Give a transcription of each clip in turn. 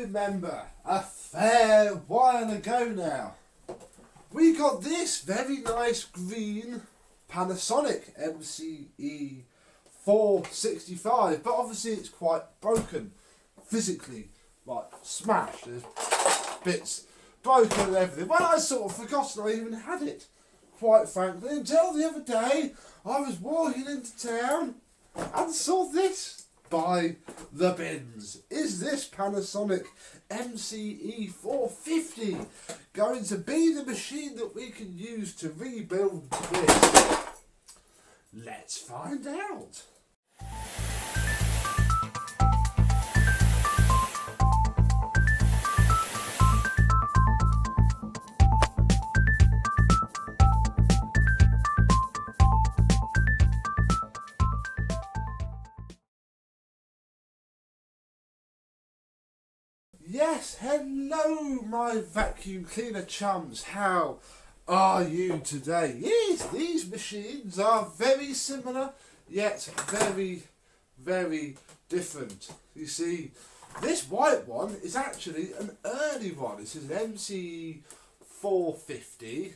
remember a fair while ago now, we got this very nice green Panasonic MC-E465, but obviously it's quite broken physically, like smashed. There's bits broken and everything. Well, I sort of forgotten I even had it, quite frankly, until the other day I was walking into town and saw this by the bins. Is this Panasonic MC-E450 going to be the machine that we can use to rebuild this? Let's find out. Yes, hello my vacuum cleaner chums, how are you today? Yes, these machines are very similar, yet very, very different. You see, this white one is actually an early one. This is an MC-E450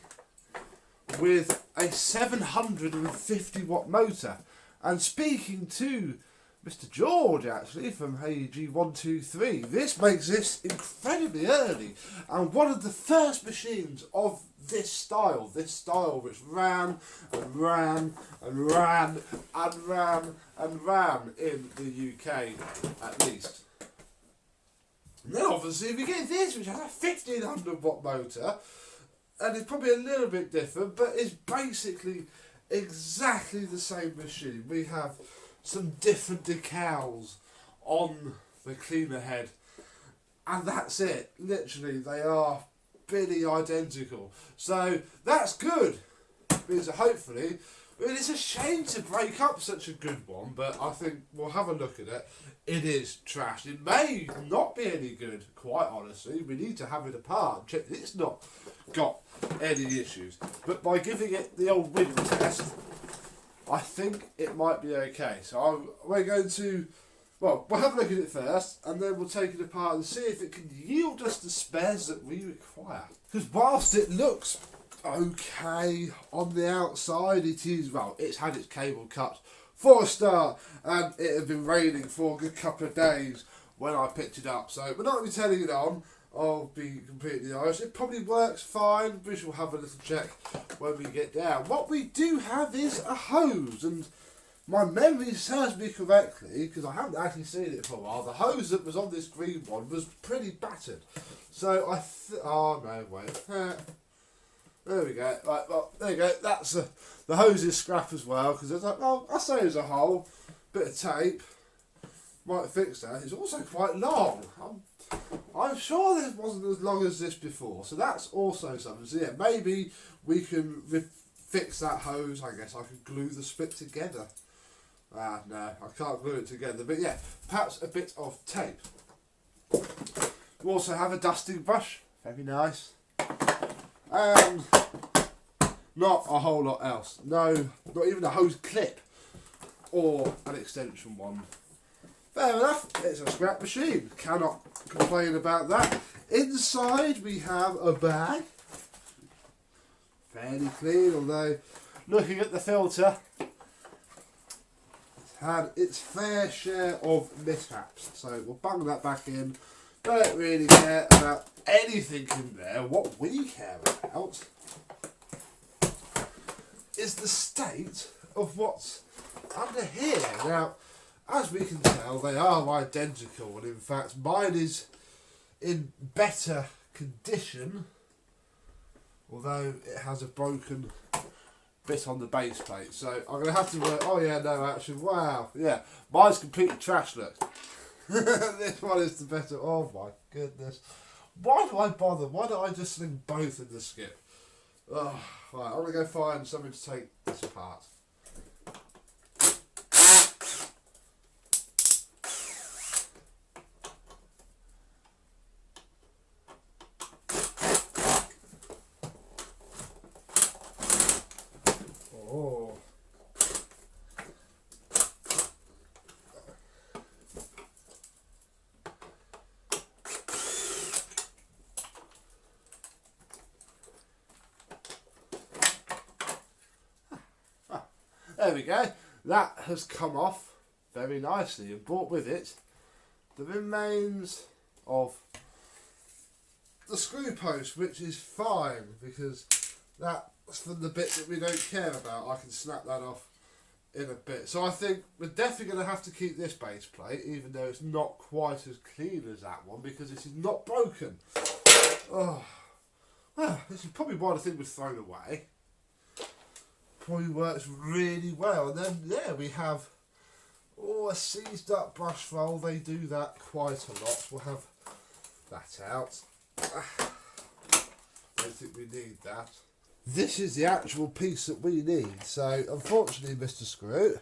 with a 750 watt motor. And speaking to Mr. George, actually, from AG123. This makes this incredibly early, and one of the first machines of this style which ran and ran and ran and ran and ran in the UK, at least. And then obviously we get this, which has a 1500 watt motor, and it's probably a little bit different, but it's basically exactly the same machine. We have some different decals on the cleaner head, and that's it. Literally, they are pretty identical, so that's good, because hopefully, I mean, it's a shame to break up such a good one, but I think we'll have a look at it. It is trash. It may not be any good, quite honestly. We need to have it apart and check that it's not got any issues, but by giving it the old wind test, I think it might be okay. So we're going to, well, we'll have a look at it first, and then we'll take it apart and see if it can yield us the spares that we require. Because whilst it looks okay on the outside, it is, well, it's had its cable cut for a start, and it had been raining for a good couple of days when I picked it up. So we're not going to be turning it on, I'll be completely honest. It probably works fine. We shall have a little check when we get down. What we do have is a hose, and my memory serves me correctly, because I haven't actually seen it for a while. The hose that was on this green one was pretty battered. So oh no, wait. There we go. Right, well, there you go. That's the hose is scrap as well, because there's like, well, I say there's a hole, bit of tape might fix that. It's also quite long. I'm sure this wasn't as long as this before, so that's also something. So yeah, maybe we can fix that hose. I guess I could glue the split together. No, I can't glue it together, but yeah, perhaps a bit of tape. We also have a dusting brush, very nice, and not a whole lot else. No, not even a hose clip or an extension one. Fair enough, it's a scrap machine, cannot complain about that. Inside we have a bag, fairly clean, although looking at the filter, it's had its fair share of mishaps. So we'll bung that back in. Don't really care about anything in there. What we care about is the state of what's under here. Now, as we can tell, they are identical, and in fact mine is in better condition, although it has a broken bit on the base plate. So I'm going to have to work, oh yeah, no, actually, wow, yeah, mine's completely trash, look. This one is the better, oh my goodness. Why do I bother? Why don't I just sling both in the skip? Oh, right, I'm going to go find something to take this apart. There we go. That has come off very nicely and brought with it the remains of the screw post, which is fine because that's from the bit that we don't care about. I can snap that off in a bit. So I think we're definitely going to have to keep this base plate, even though it's not quite as clean as that one, because this is not broken. Oh, well, this is probably why the thing was thrown away. Probably works really well. And then, yeah, we have a seized up brush roll. They do that quite a lot. We'll have that out. Don't think we need that. This is the actual piece that we need. So, unfortunately, Mr. Screw,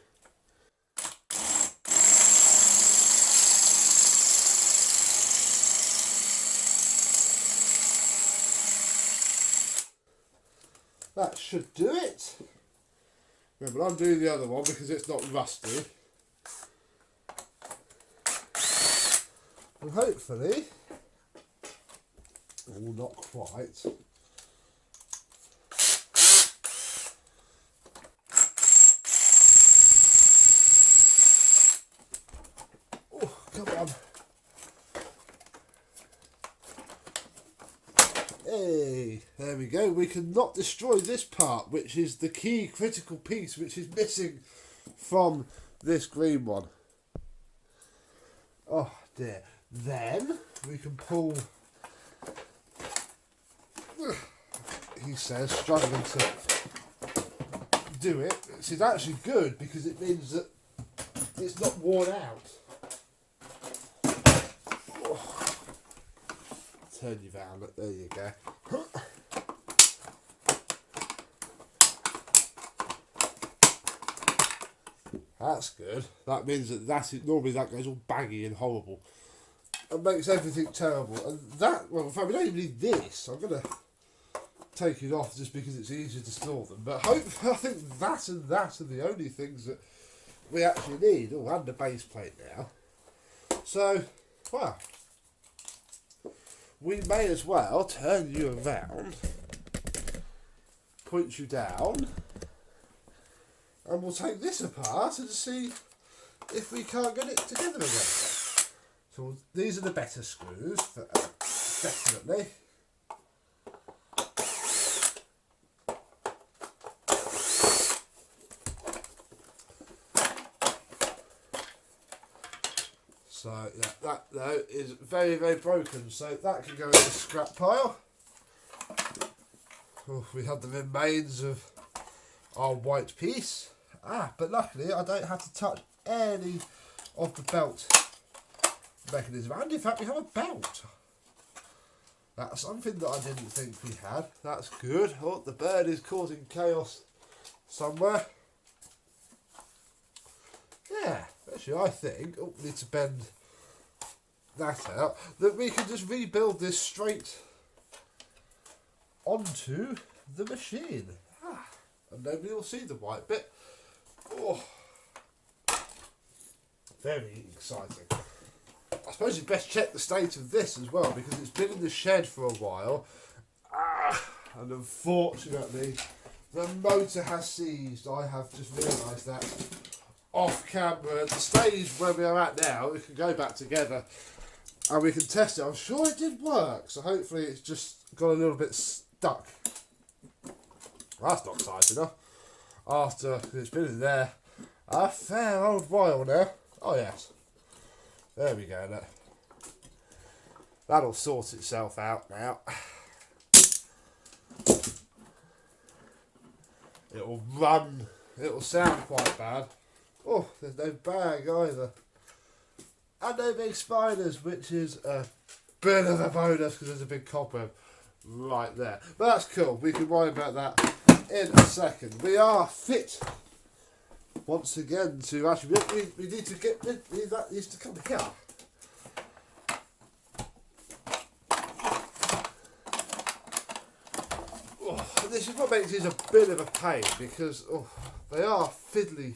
that should do it. Remember, I'm doing the other one because it's not rusty. And hopefully, well, not quite. Oh, come on. Hey, there we go. We cannot destroy this part, which is the key critical piece, which is missing from this green one. Oh dear. Then we can pull, he says, struggling to do it. This is actually good because it means that it's not worn out. Oh. Turn you round, there you go. That's good. That means that normally that goes all baggy and horrible. It makes everything terrible. And that, well, in fact, we don't even need this. I'm going to take it off just because it's easier to store them. But I think that and that are the only things that we actually need. Oh, and the base plate now. So, well, we may as well turn you around, point you down, and we'll take this apart and see if we can't get it together again. So these are the better screws, definitely. So yeah, that though is very, very broken. So that can go in the scrap pile. Oh, we have the remains of our white piece. But luckily I don't have to touch any of the belt mechanism, and in fact we have a belt. That's something that I didn't think we had. That's good. Oh, the bird is causing chaos somewhere. Yeah, actually I think, oh, we need to bend that out, that we can just rebuild this straight onto the machine. And nobody will see the white bit. Oh, very exciting. I suppose you'd best check the state of this as well, because it's been in the shed for a while. And unfortunately, the motor has seized. I have just realised that off camera. At the stage where we are at now, we can go back together and we can test it. I'm sure it did work, so hopefully it's just got a little bit stuck. Well, that's not exciting enough. After it's been in there a fair old while now. Oh yes. There we go, look. That'll sort itself out now. It'll run, it'll sound quite bad. Oh, there's no bag either. And no big spiders, which is a bit of a bonus because there's a big cobweb right there. But that's cool, we can worry about that in a second. We are fit once again to actually, we need to get that needs to come here. Oh, this is what makes this a bit of a pain because they are fiddly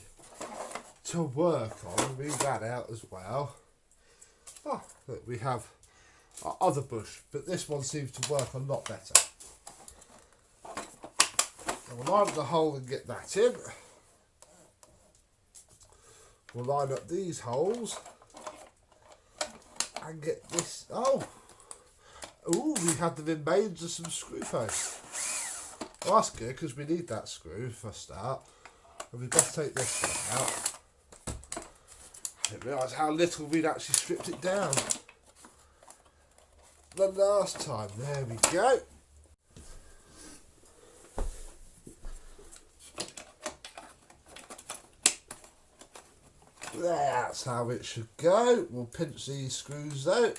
to work on. Move that out as well. Oh, look, we have our other bush, but this one seems to work a lot better. And we'll line the hole and get that in. We'll line up these holes and get this. Oh, ooh, we had the remains of some screw posts. Well, that's good because we need that screw for a start. And we've got to take this one out. I didn't realise how little we'd actually stripped it down the last time. There we go. That's how it should go. We'll pinch these screws out.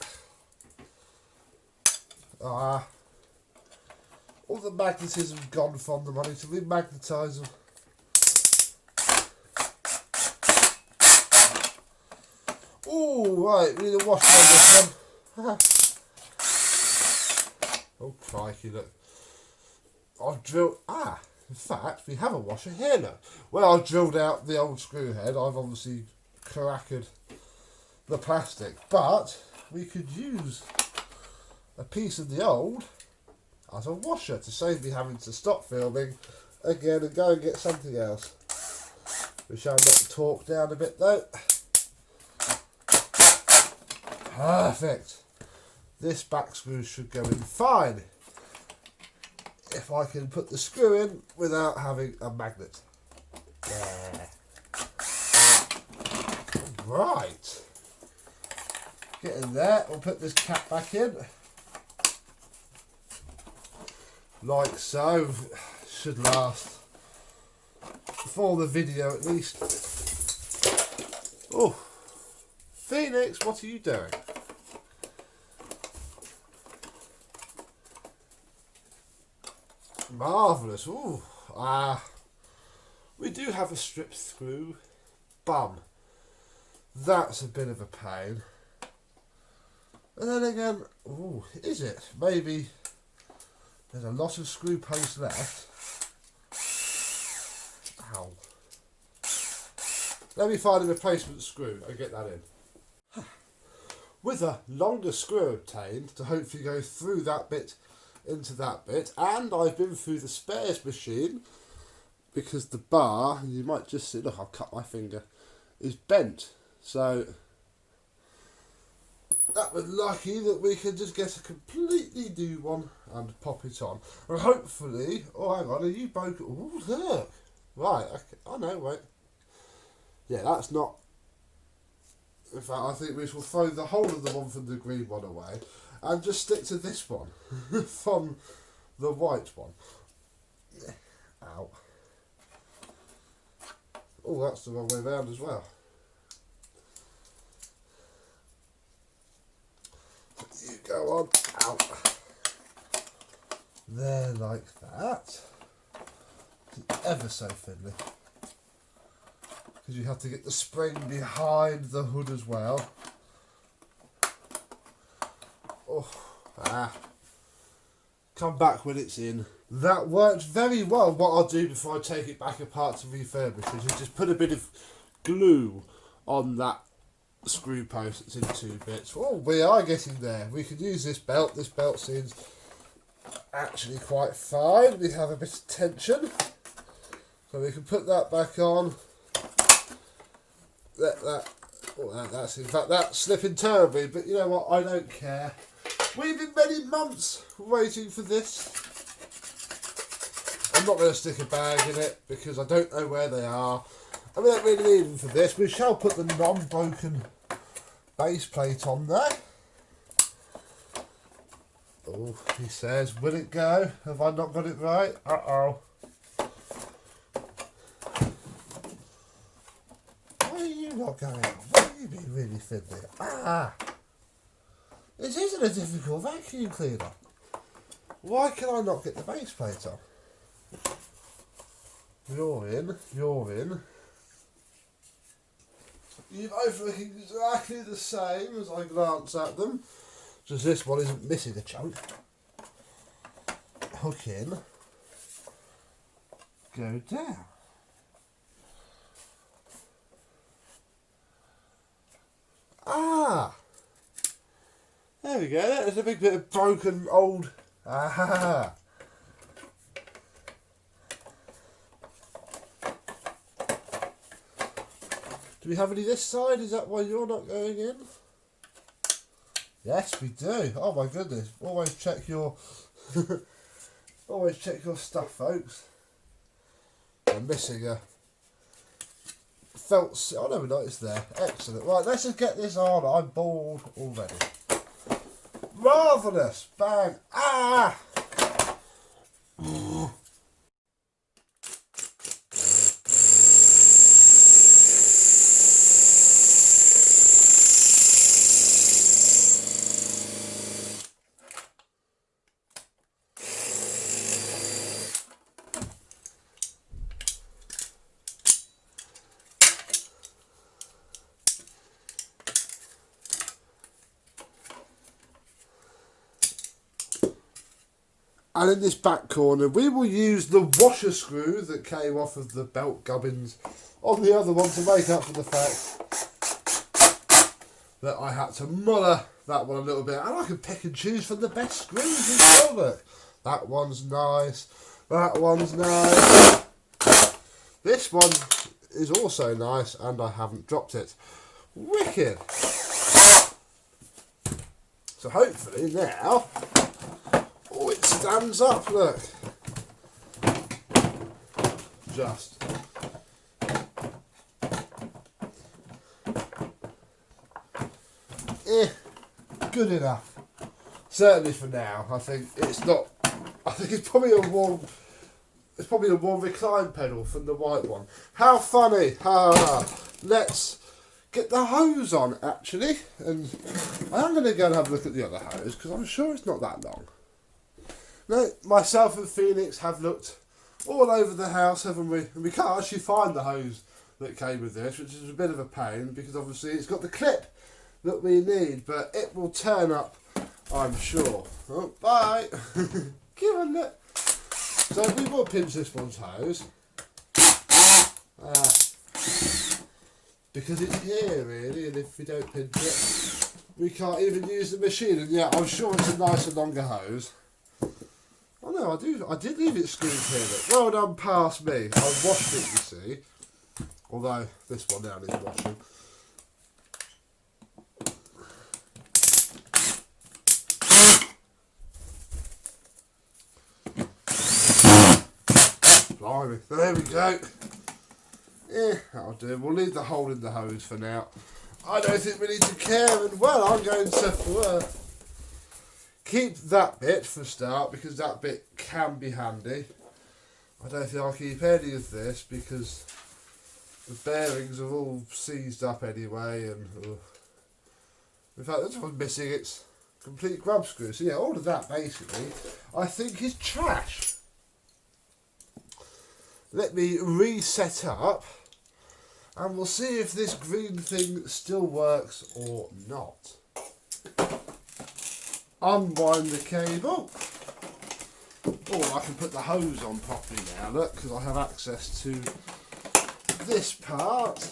All the magnetism gone from them. I need to remagnetise them. Oh, right, we need a washer on this one. Oh, crikey, look. I've drilled... in fact, we have a washer here, look. Well, I've drilled out the old screw head. I've obviously cracked the plastic. But we could use a piece of the old as a washer to save me having to stop filming again and go and get something else. We shall let the torque down a bit, though. Perfect. This back screw should go in fine if I can put the screw in without having a magnet. There. Right. Get in there. We'll put this cap back in. Like so. Should last for the video at least. Oh, Phoenix, what are you doing? Marvellous. Ooh. We do have a strip screw. Bum. That's a bit of a pain. And then again, ooh, is it? Maybe there's a lot of screw posts left. Ow. Let me find a replacement screw and get that in. With a longer screw obtained to hopefully go through that bit into that bit, and I've been through the spares machine because the bar, you might just see, look, I've cut my finger, is bent. So that was lucky that we could just get a completely new one and pop it on. And hopefully, oh hang on, are you broken? Oh look, right, okay. Oh no, wait. Yeah, that's not. In fact, I think we shall throw the whole of the one from the green one away and just stick to this one from the white one. Ow. Oh, that's the wrong way round as well. You go on. Ow. There, like that. It's ever so fiddly. Because you have to get the spring behind the hood as well. Oh, come back when it's in. That worked very well. What I'll do before I take it back apart to refurbish is just put a bit of glue on that screw post that's in 2 bits. Oh, we are getting there. We can use this belt. This belt seems actually quite fine. We have a bit of tension. So we can put that back on. That's in fact that's slipping terribly, but you know what, I don't care. We've been many months waiting for this. I'm not going to stick a bag in it because I don't know where they are, and we don't really need them for this. We shall put the non-broken base plate on there. Oh, he says, will it go? Have I not got it right? Uh-oh. Not going really, really fiddly. This isn't a difficult vacuum cleaner. Why can I not get the base plate on? You're in, you're in. You both look exactly the same as I glance at them. Just this one isn't missing a chunk. Hook in. Go down. There we go, there's a big bit of broken old. Do we have any this side? Is that why you're not going in? Yes, we do. Oh my goodness. Always check your always check your stuff, folks. I'm missing a felt. Oh no, we're not. It's there. Excellent. Right, let's just get this on. I'm bored already. Marvellous. Bang. Ah! And in this back corner, we will use the washer screw that came off of the belt gubbins on the other one to make up for the fact that I had to muller that one a little bit. And I can pick and choose from the best screws as well. Look, that one's nice. That one's nice. This one is also nice, and I haven't dropped it. Wicked. So hopefully now. Oh, it stands up, look. Just. Good enough. Certainly for now. I think it's not. I think it's probably a warm. It's probably a warm recline pedal from the white one. How funny! Let's get the hose on actually, and I am going to go and have a look at the other hose because I'm sure it's not that long. No, myself and Phoenix have looked all over the house, haven't we? And we can't actually find the hose that came with this, which is a bit of a pain because obviously it's got the clip that we need, but it will turn up, I'm sure. Oh, bye! Give a look. So we will pinch this one's hose. Because it's here really, and if we don't pinch it, we can't even use the machine. And yeah, I'm sure it's a nicer, longer hose. Oh no, I did leave it screwed here. Look. Well done past me. I washed it, you see. Although this one now needs washing. Blimey, there we go. Yeah, that'll do. We'll leave the hole in the hose for now. I don't think we need to care, and well, I'm going to keep that bit for a start because that bit can be handy. I don't think I'll keep any of this because the bearings are all seized up anyway, and in fact this one's missing its complete grub screw. So yeah, all of that basically I think is trash. Let me reset up and we'll see if this green thing still works or not. Unwind the cable. Oh, I can put the hose on properly now, look, because I have access to this part.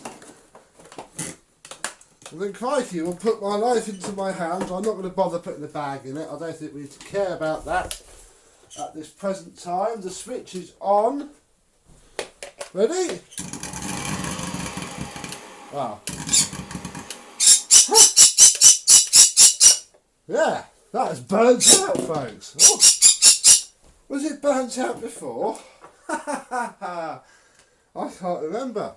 And then crikey, we'll put my life into my hands. I'm not going to bother putting the bag in it. I don't think we need to care about that at this present time. The switch is on. Ready? Wow. Yeah, that has burnt out, folks. Oh. Was it burnt out before? I can't remember.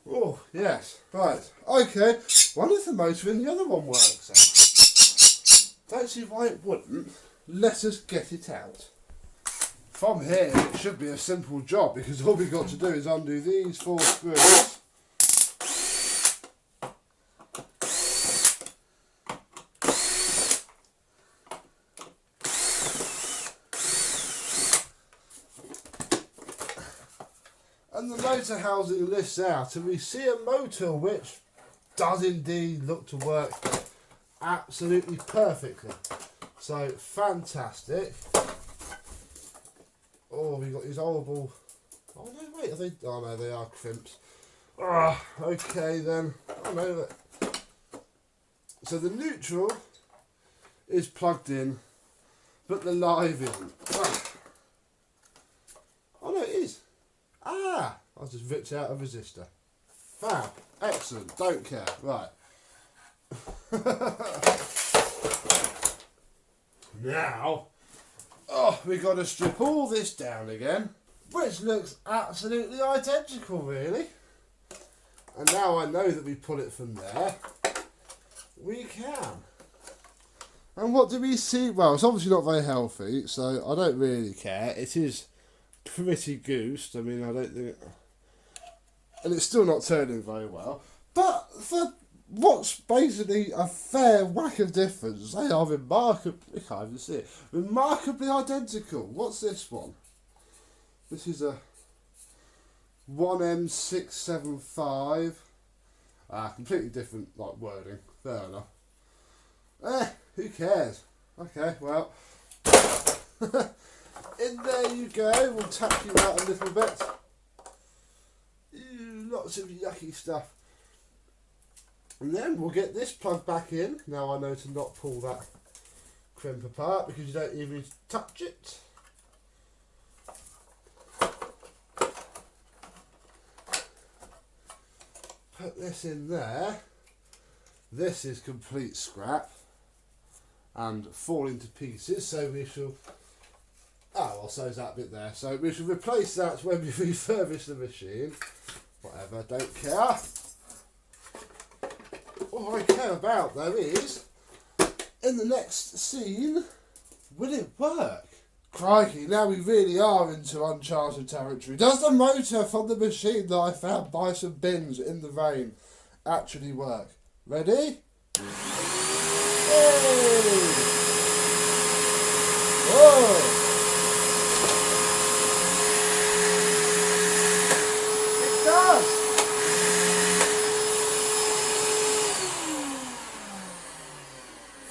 Oh, yes. Right. Okay. One is the motor and the other one works. Don't see why it wouldn't. Let us get it out. From here, it should be a simple job because all we've got to do is undo these 4 screws. And the motor housing lifts out and we see a motor which does indeed look to work absolutely perfectly. So fantastic. Oh, we've got these horrible... Oh no, wait, are they... Oh no, they are crimps. Ah, okay then. Oh no, look. So the neutral is plugged in, but the live isn't. Ah. Oh no, it is. Ah! I just ripped out a resistor. Fab. Excellent, don't care. Right. Now, we've got to strip all this down again, which looks absolutely identical, really. And now I know that we pull it from there, we can. And what do we see? Well, it's obviously not very healthy, so I don't really care. It is pretty goosed. I mean, I don't think... And it's still not turning very well. But for what's basically a fair whack of difference, they are remarkably... I can't even see it. Remarkably identical. What's this one? This is a 1MC-E465. Completely different wording. Fair enough. Who cares? Okay, well. In there you go. We'll tap you out a little bit. Ew, lots of yucky stuff. And then we'll get this plug back in. Now I know to not pull that crimp apart because you don't even touch it. Put this in there. This is complete scrap and falling to pieces, so we shall... Oh, well, so is that bit there. So we shall replace that when we refurbish the machine. Whatever, don't care. All I care about, though, is in the next scene, will it work? Crikey, now we really are into uncharted territory. Does the motor from the machine that I found by some bins in the rain actually work? Ready? Hey! Whoa! It does!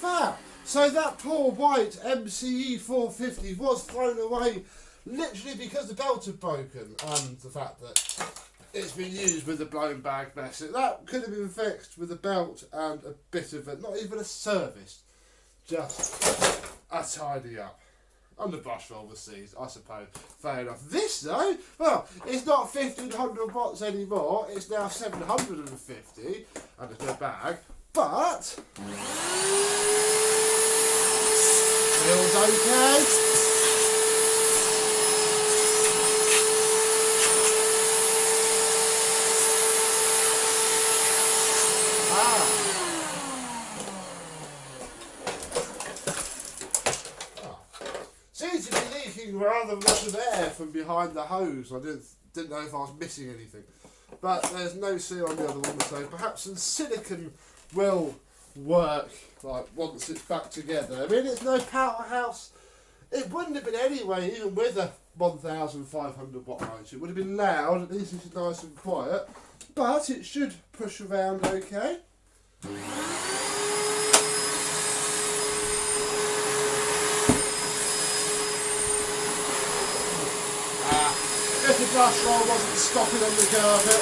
Fab! So that poor white MC-E450 was thrown away literally because the belt had broken and the fact that it's been used with a blown bag mess. That could have been fixed with a belt and a bit of it, not even a service, just a tidy up. And the brush for overseas, I suppose. Fair enough. This though, well, it's not 1500 watts anymore, it's now 750, and there's no bag, but feels okay. Seems to be leaking rather a lot of air from behind the hose. I didn't know if I was missing anything. But there's no seal on the other one, so perhaps some silicone will work once it's back together. I mean, it's no powerhouse. It wouldn't have been anyway, even with a 1,500 watt motor. It would have been loud, at least it's nice and quiet. But it should push around okay. If the brush roll wasn't stopping on the carpet.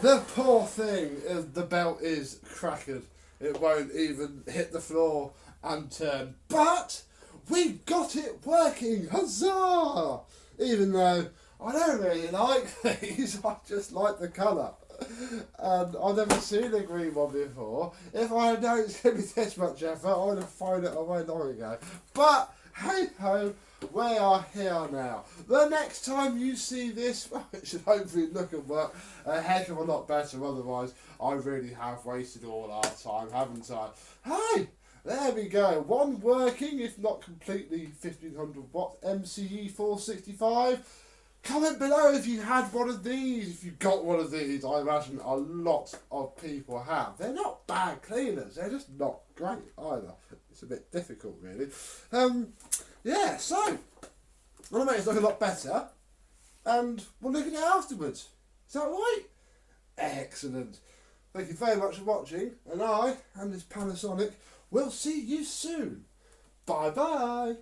The poor thing, the belt is crackered. It won't even hit the floor and turn. But we got it working! Huzzah! Even though I don't really like these, I just like the colour. And I've never seen a green one before. If I had known it's going to be this much effort, I would have thrown it away long ago. But, hey ho, we are here now. The next time you see this, well, it should hopefully look and work a heck of a lot better. Otherwise, I really have wasted all our time, haven't I? Hey! There we go, one working, if not completely 1500 watt MC-E465. Comment below if you had one of these, if you got one of these. I imagine a lot of people have. They're not bad cleaners, they're just not great either. It's a bit difficult really. Yeah, so, want to make it look a lot better, and we'll look at it afterwards. Is that right? Excellent. Thank you very much for watching, and I, and this Panasonic, we'll see you soon. Bye bye.